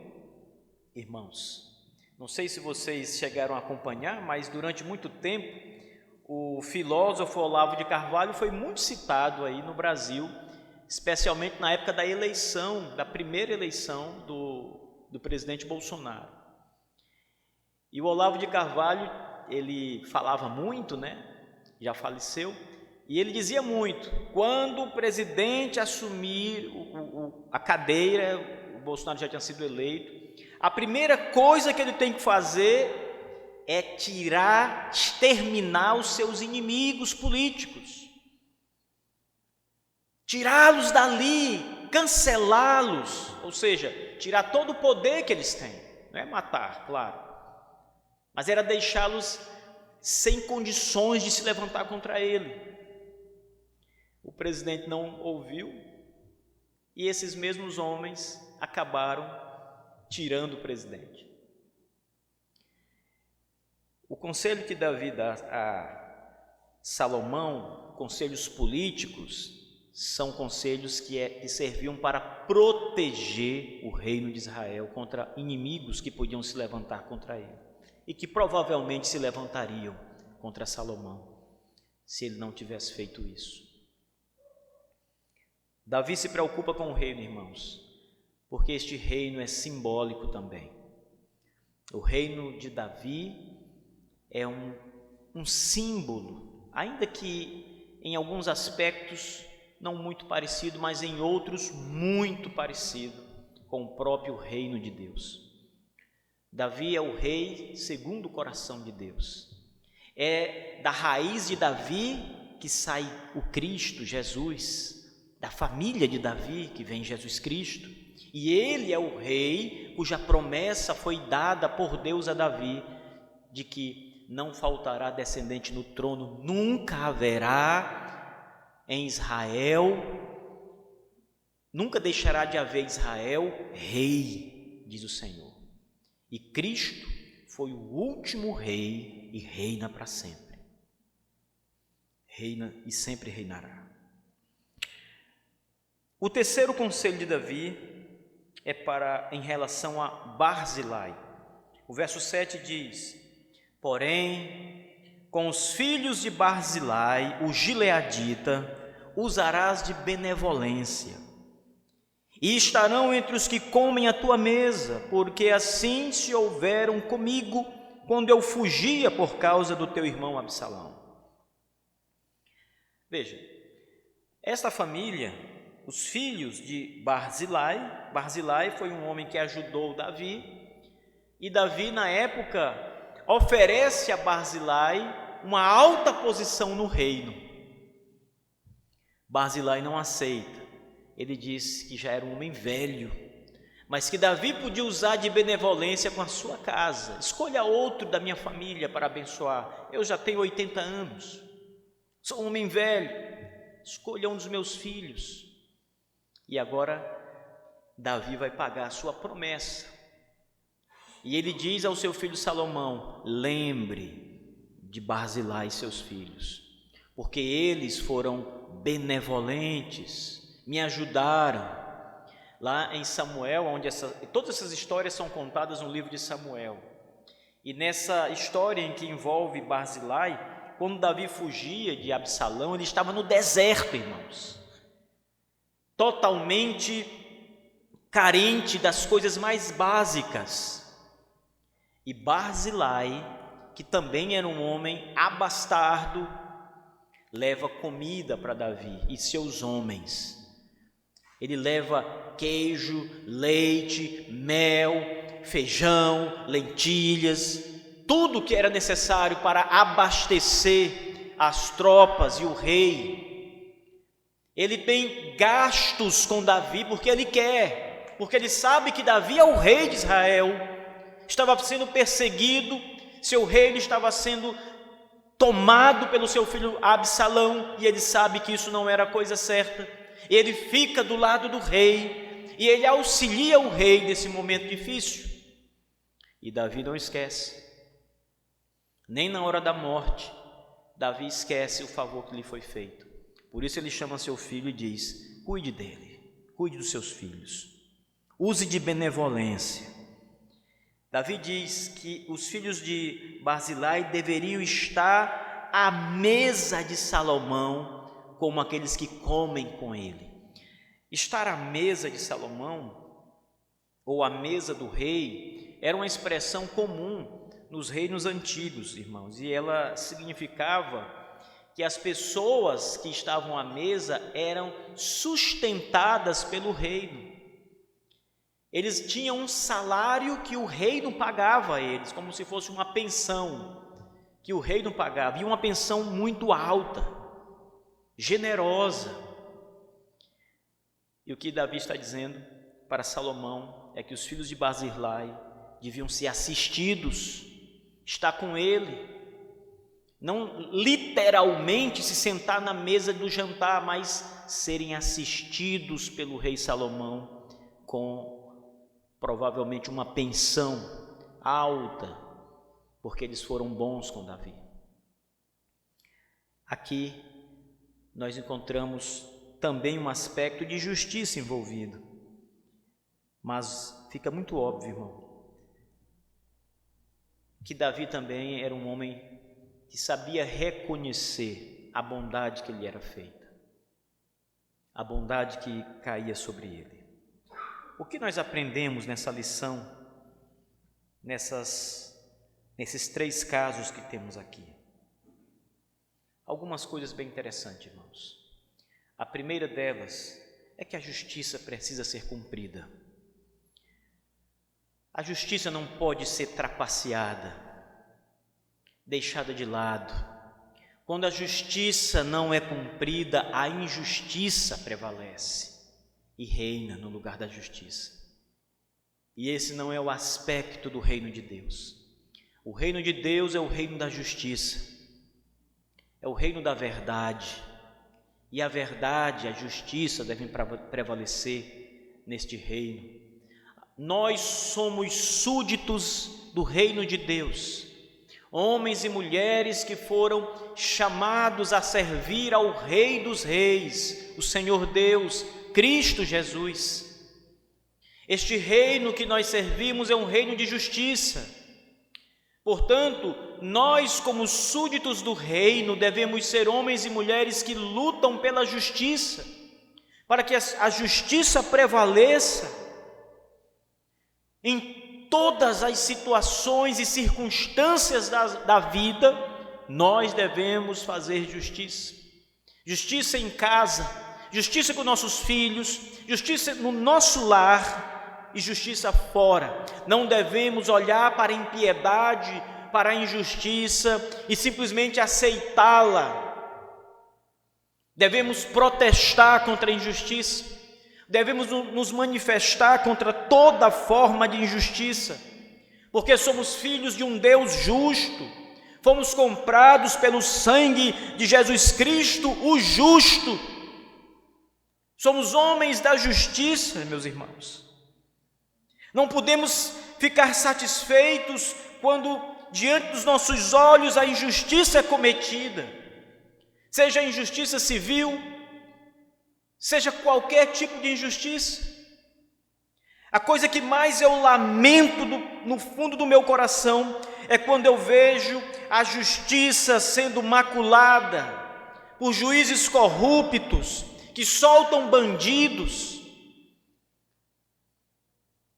irmãos, não sei se vocês chegaram a acompanhar, mas durante muito tempo o filósofo Olavo de Carvalho foi muito citado aí no Brasil, especialmente na época da eleição, da primeira eleição do presidente Bolsonaro. E o Olavo de Carvalho, ele falava muito, já faleceu, e ele dizia muito: quando o presidente assumir a cadeira, o Bolsonaro já tinha sido eleito, a primeira coisa que ele tem que fazer é exterminar os seus inimigos políticos, tirá-los dali, cancelá-los, ou seja, tirar todo o poder que eles têm. Não é matar, claro, mas era deixá-los sem condições de se levantar contra ele. O presidente não ouviu e esses mesmos homens acabaram tirando o presidente. O conselho que Davi dá a Salomão, conselhos políticos, são conselhos que serviam para proteger o reino de Israel contra inimigos que podiam se levantar contra ele e que provavelmente se levantariam contra Salomão se ele não tivesse feito isso. Davi se preocupa com o reino, irmãos, porque este reino é simbólico também. O reino de Davi é um símbolo, ainda que em alguns aspectos não muito parecido, mas em outros muito parecido com o próprio reino de Deus. Davi é o rei segundo o coração de Deus. É da raiz de Davi que sai o Cristo, Jesus, da família de Davi que vem Jesus Cristo. E ele é o rei cuja promessa foi dada por Deus a Davi, de que não faltará descendente no trono, nunca haverá em Israel, nunca deixará de haver Israel rei, diz o Senhor. E Cristo foi o último rei e reina para sempre. Reina e sempre reinará. O terceiro conselho de Davi é em relação a Barzilai. O verso 7 diz: porém, com os filhos de Barzilai, o gileadita, usarás de benevolência, e estarão entre os que comem a tua mesa, porque assim se houveram comigo quando eu fugia por causa do teu irmão Absalão. Veja, esta família, os filhos de Barzilai foi um homem que ajudou Davi, e Davi na época oferece a Barzilai uma alta posição no reino. Barzilai não aceita. Ele diz que já era um homem velho, mas que Davi podia usar de benevolência com a sua casa. Escolha outro da minha família para abençoar. Eu já tenho 80 anos, sou um homem velho, escolha um dos meus filhos. E agora Davi vai pagar a sua promessa. E ele diz ao seu filho Salomão: lembre de Barzilai e seus filhos, porque eles foram benevolentes, me ajudaram. Lá em Samuel, onde todas essas histórias são contadas no livro de Samuel. E nessa história em que envolve Barzilai, quando Davi fugia de Absalão, ele estava no deserto, irmãos, totalmente carente das coisas mais básicas. E Barzilai, que também era um homem abastardo, leva comida para Davi e seus homens. Ele leva queijo, leite, mel, feijão, lentilhas, tudo que era necessário para abastecer as tropas e o rei. Ele tem gastos com Davi porque ele quer, porque ele sabe que Davi é o rei de Israel, estava sendo perseguido, seu reino estava sendo tomado pelo seu filho Absalão, e ele sabe que isso não era a coisa certa. Ele fica do lado do rei e ele auxilia o rei nesse momento difícil. E Davi não esquece, nem na hora da morte, Davi esquece o favor que lhe foi feito. Por isso ele chama seu filho e diz: cuide dele, cuide dos seus filhos, use de benevolência. Davi diz que os filhos de Barzilai deveriam estar à mesa de Salomão, como aqueles que comem com ele. Estar à mesa de Salomão, ou à mesa do rei, era uma expressão comum nos reinos antigos, irmãos, e ela significava que as pessoas que estavam à mesa eram sustentadas pelo reino. Eles tinham um salário que o reino pagava a eles, como se fosse uma pensão que o reino pagava, e uma pensão muito alta, generosa. E o que Davi está dizendo para Salomão é que os filhos de Barzilai deviam ser assistidos, estar com ele, não literalmente se sentar na mesa do jantar, mas serem assistidos pelo rei Salomão com provavelmente uma pensão alta, porque eles foram bons com Davi. Aqui nós encontramos também um aspecto de justiça envolvido, mas fica muito óbvio, irmão, que Davi também era um homem que sabia reconhecer a bondade que lhe era feita, a bondade que caía sobre ele. O que nós aprendemos nessa lição, nesses 3 casos que temos aqui? Algumas coisas bem interessantes, irmãos. A primeira delas é que a justiça precisa ser cumprida. A justiça não pode ser trapaceada, deixada de lado. Quando a justiça não é cumprida, a injustiça prevalece e reina no lugar da justiça. E esse não é o aspecto do reino de Deus. O reino de Deus é o reino da justiça, é o reino da verdade. E a verdade, a justiça devem prevalecer neste reino. Nós somos súditos do reino de Deus, homens e mulheres que foram chamados a servir ao Rei dos Reis, o Senhor Deus, Cristo Jesus. Este reino que nós servimos é um reino de justiça. Portanto, nós, como súditos do reino, devemos ser homens e mulheres que lutam pela justiça, para que a justiça prevaleça em todas as situações e circunstâncias da vida. Nós devemos fazer justiça. Justiça em casa, justiça com nossos filhos, justiça no nosso lar e justiça fora. Não devemos olhar para a impiedade, para a injustiça e simplesmente aceitá-la. Devemos protestar contra a injustiça, devemos nos manifestar contra toda forma de injustiça, porque somos filhos de um Deus justo, fomos comprados pelo sangue de Jesus Cristo, o justo. Somos homens da justiça, meus irmãos. Não podemos ficar satisfeitos quando diante dos nossos olhos a injustiça é cometida, seja a injustiça civil, seja qualquer tipo de injustiça. A coisa que mais eu lamento no fundo do meu coração é quando eu vejo a justiça sendo maculada por juízes corruptos que soltam bandidos,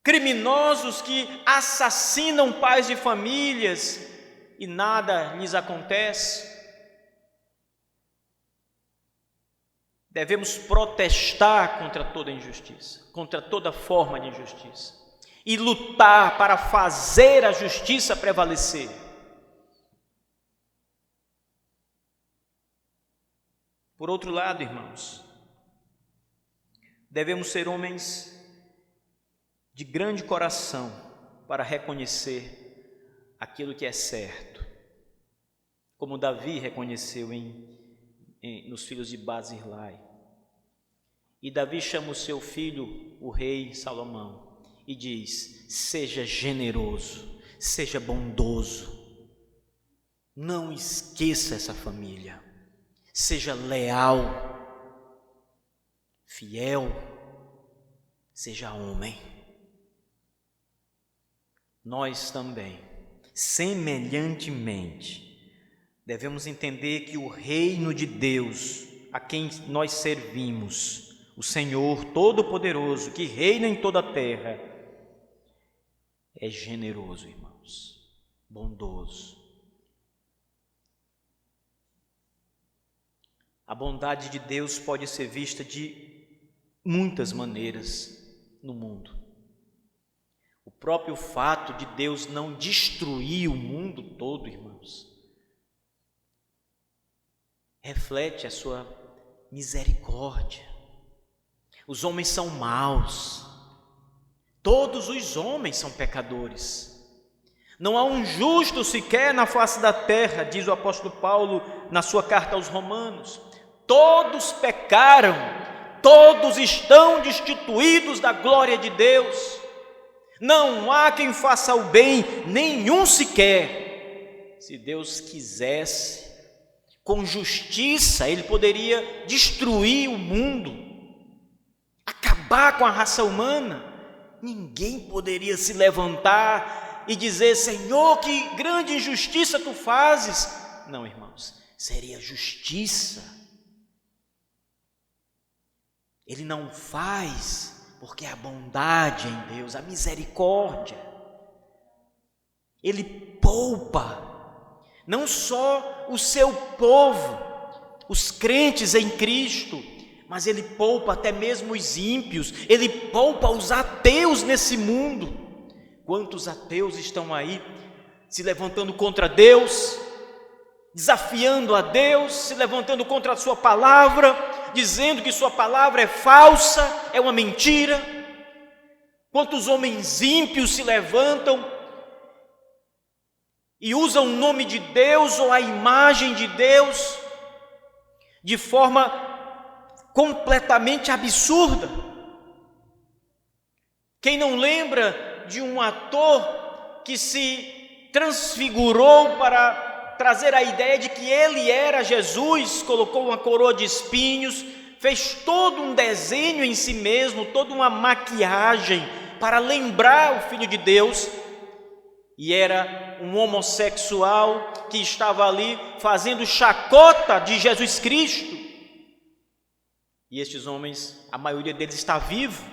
criminosos que assassinam pais de famílias e nada lhes acontece. Devemos protestar contra toda injustiça, contra toda forma de injustiça e lutar para fazer a justiça prevalecer. Por outro lado, irmãos, devemos ser homens de grande coração para reconhecer aquilo que é certo, como Davi reconheceu nos filhos de Barzilai. E Davi chama o seu filho, o rei Salomão, e diz: seja generoso, seja bondoso, não esqueça essa família, seja leal, fiel, seja homem. Nós também, semelhantemente, devemos entender que o reino de Deus, a quem nós servimos, o Senhor Todo-Poderoso, que reina em toda a terra, é generoso, irmãos, bondoso. A bondade de Deus pode ser vista de muitas maneiras no mundo. O próprio fato de Deus não destruir o mundo todo, irmãos, reflete a sua misericórdia. Os homens são maus, todos os homens são pecadores. Não há um justo sequer na face da terra, diz o apóstolo Paulo na sua carta aos Romanos. Todos pecaram, todos estão destituídos da glória de Deus. Não há quem faça o bem, nenhum sequer. Se Deus quisesse, com justiça, Ele poderia destruir o mundo, acabar com a raça humana. Ninguém poderia se levantar e dizer: Senhor, que grande injustiça tu fazes. Não, irmãos, seria justiça. Ele não faz porque é a bondade em Deus, a misericórdia. Ele poupa não só o seu povo, os crentes em Cristo, mas Ele poupa até mesmo os ímpios, Ele poupa os ateus nesse mundo. Quantos ateus estão aí se levantando contra Deus, desafiando a Deus, se levantando contra a sua palavra, dizendo que sua palavra é falsa, é uma mentira. Quantos homens ímpios se levantam e usam o nome de Deus ou a imagem de Deus de forma completamente absurda. Quem não lembra de um ator que se transfigurou para trazer a ideia de que ele era Jesus, colocou uma coroa de espinhos, fez todo um desenho em si mesmo, toda uma maquiagem para lembrar o Filho de Deus, e era um homossexual que estava ali fazendo chacota de Jesus Cristo. E estes homens, a maioria deles está vivo.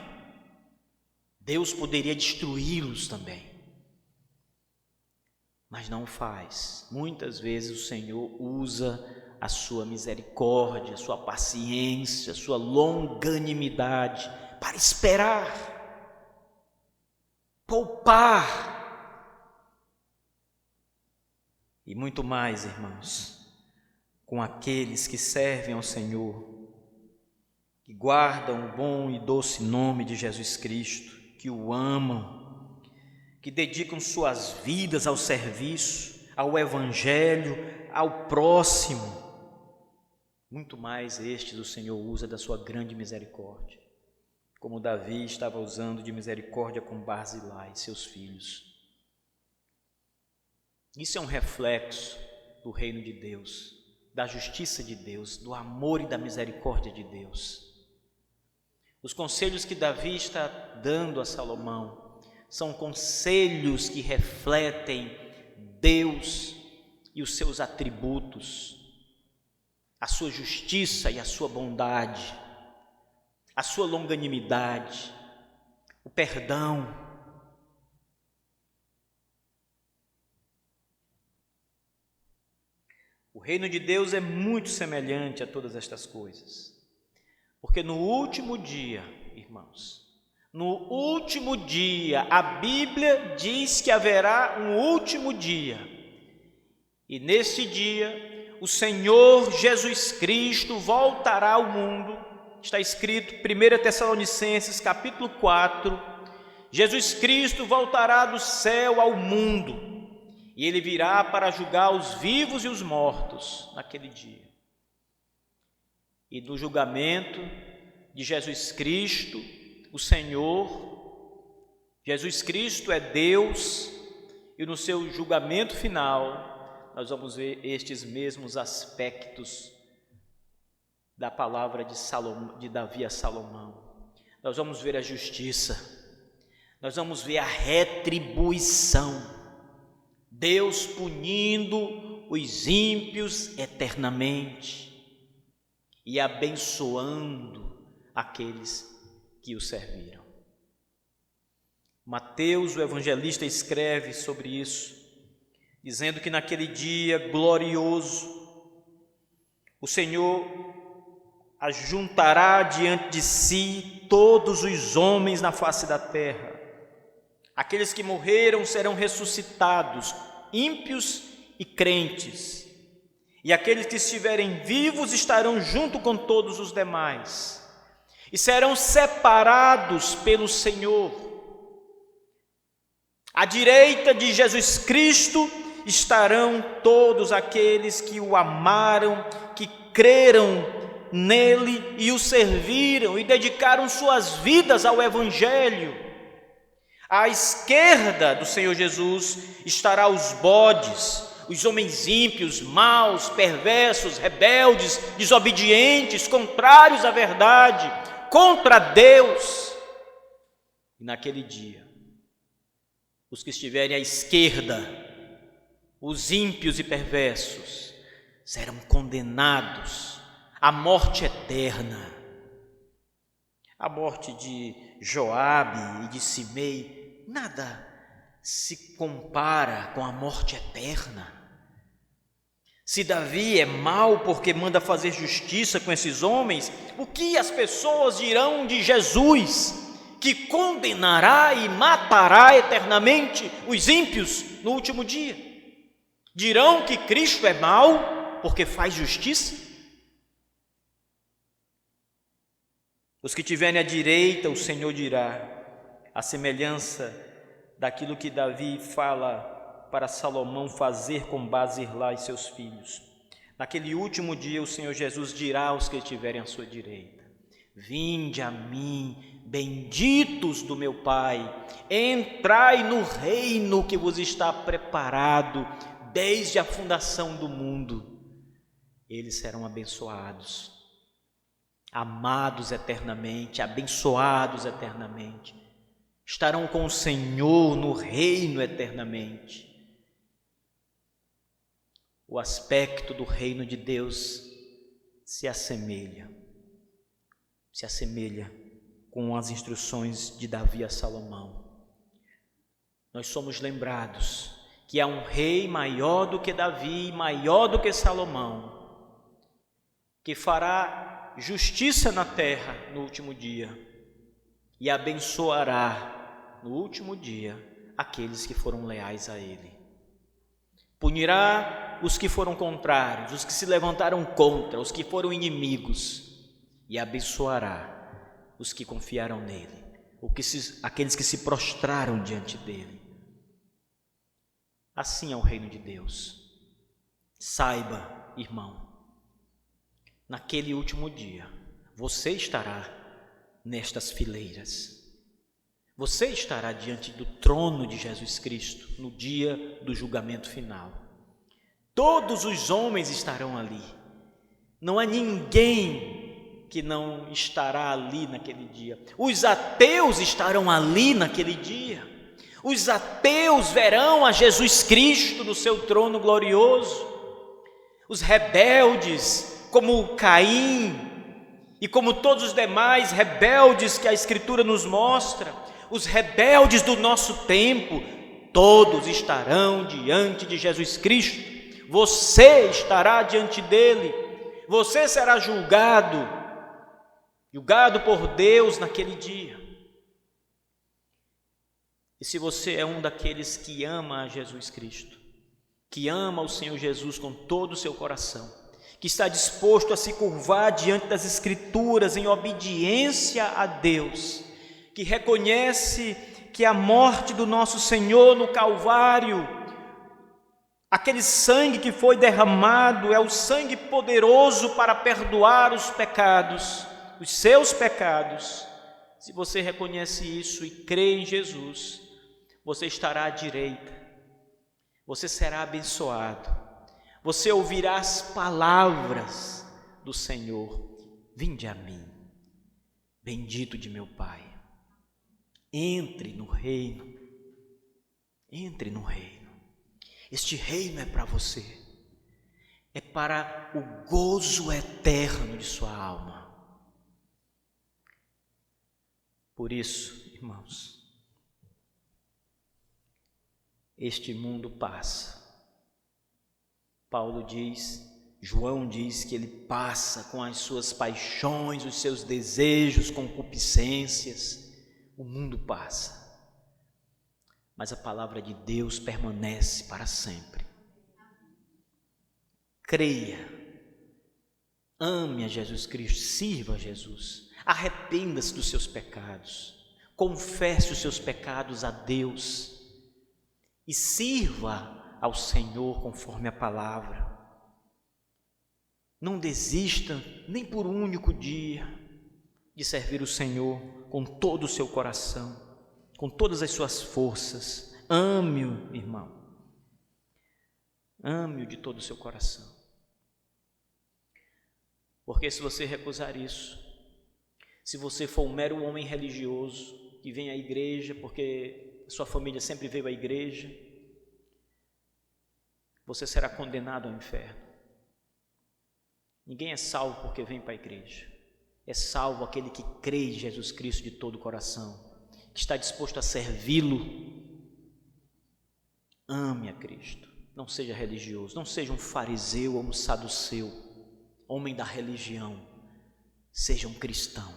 Deus poderia destruí-los também, mas não faz. Muitas vezes o Senhor usa a sua misericórdia, a sua paciência, a sua longanimidade para esperar, poupar e muito mais, irmãos, com aqueles que servem ao Senhor, que guardam o bom e doce nome de Jesus Cristo, que o amam, que dedicam suas vidas ao serviço, ao Evangelho, ao próximo. Muito mais estes o Senhor usa da sua grande misericórdia, como Davi estava usando de misericórdia com Barzilai e seus filhos. Isso é um reflexo do reino de Deus, da justiça de Deus, do amor e da misericórdia de Deus. Os conselhos que Davi está dando a Salomão são conselhos que refletem Deus e os seus atributos, a sua justiça e a sua bondade, a sua longanimidade, o perdão. O reino de Deus é muito semelhante a todas estas coisas, porque no último dia, irmãos, no último dia, a Bíblia diz que haverá um último dia, e nesse dia o Senhor Jesus Cristo voltará ao mundo. Está escrito 1 Tessalonicenses capítulo 4, Jesus Cristo voltará do céu ao mundo, e Ele virá para julgar os vivos e os mortos naquele dia. E do julgamento de Jesus Cristo, o Senhor, Jesus Cristo é Deus, e no seu julgamento final, nós vamos ver estes mesmos aspectos da palavra de Davi a Salomão. Nós vamos ver a justiça, nós vamos ver a retribuição, Deus punindo os ímpios eternamente e abençoando aqueles que o serviram. Mateus, o evangelista, escreve sobre isso, dizendo que naquele dia glorioso, o Senhor ajuntará diante de si todos os homens na face da terra. Aqueles que morreram serão ressuscitados, ímpios e crentes, e aqueles que estiverem vivos estarão junto com todos os demais, e serão separados pelo Senhor. À direita de Jesus Cristo estarão todos aqueles que o amaram, que creram nele e o serviram e dedicaram suas vidas ao Evangelho. À esquerda do Senhor Jesus estará os bodes, os homens ímpios, maus, perversos, rebeldes, desobedientes, contrários à verdade, contra Deus. E naquele dia, os que estiverem à esquerda, os ímpios e perversos, serão condenados à morte eterna. A morte de Joabe e de Simei nada se compara com a morte eterna. Se Davi é mau porque manda fazer justiça com esses homens, o que as pessoas dirão de Jesus, que condenará e matará eternamente os ímpios no último dia? Dirão que Cristo é mau porque faz justiça? Os que tiverem à direita, o Senhor dirá, a semelhança daquilo que Davi fala para Salomão fazer com Barzilai e seus filhos. Naquele último dia, o Senhor Jesus dirá aos que estiverem à sua direita: vinde a mim, benditos do meu Pai, entrai no reino que vos está preparado desde a fundação do mundo. Eles serão abençoados, amados eternamente, abençoados eternamente, estarão com o Senhor no reino eternamente. O aspecto do reino de Deus se assemelha com as instruções de Davi a Salomão. Nós somos lembrados que há um rei maior do que Davi, maior do que Salomão, que fará justiça na terra no último dia e abençoará no último dia aqueles que foram leais a ele. Punirá os que foram contrários, os que se levantaram contra, os que foram inimigos, e abençoará os que confiaram nele, aqueles que se prostraram diante dele. Assim é o reino de Deus. Saiba, irmão, naquele último dia, você estará nestas fileiras. Você estará diante do trono de Jesus Cristo no dia do julgamento final. Todos os homens estarão ali. Não há ninguém que não estará ali naquele dia. Os ateus estarão ali naquele dia. Os ateus verão a Jesus Cristo no seu trono glorioso. Os rebeldes, como Caim e como todos os demais rebeldes que a Escritura nos mostra, os rebeldes do nosso tempo, todos estarão diante de Jesus Cristo. Você estará diante dele. Você será julgado por Deus naquele dia. E se você é um daqueles que ama a Jesus Cristo, que ama o Senhor Jesus com todo o seu coração, que está disposto a se curvar diante das Escrituras em obediência a Deus, que reconhece que a morte do nosso Senhor no Calvário, aquele sangue que foi derramado, é o sangue poderoso para perdoar os pecados, os seus pecados. Se você reconhece isso e crê em Jesus, você estará à direita, você será abençoado, você ouvirá as palavras do Senhor: vinde a mim, bendito de meu Pai. Entre no reino, entre no reino. Este reino é para você, é para o gozo eterno de sua alma. Por isso, irmãos, este mundo passa. Paulo diz, João diz que ele passa com as suas paixões, os seus desejos, concupiscências. O mundo passa, mas a palavra de Deus permanece para sempre. Creia, ame a Jesus Cristo, sirva a Jesus, arrependa-se dos seus pecados, confesse os seus pecados a Deus, e sirva ao Senhor conforme a palavra. Não desista nem por um único dia de servir o Senhor com todo o seu coração, com todas as suas forças. Ame-o, irmão. Ame-o de todo o seu coração. Porque se você recusar isso, se você for um mero homem religioso que vem à igreja porque sua família sempre veio à igreja, você será condenado ao inferno. Ninguém é salvo porque vem para a igreja. É salvo aquele que crê em Jesus Cristo de todo o coração, que está disposto a servi-lo. Ame a Cristo. Não seja religioso, não seja um fariseu ou um saduceu, homem da religião. Seja um cristão,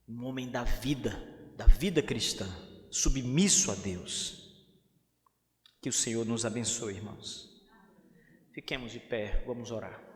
um homem da vida cristã, submisso a Deus. Que o Senhor nos abençoe, irmãos. Fiquemos de pé, vamos orar.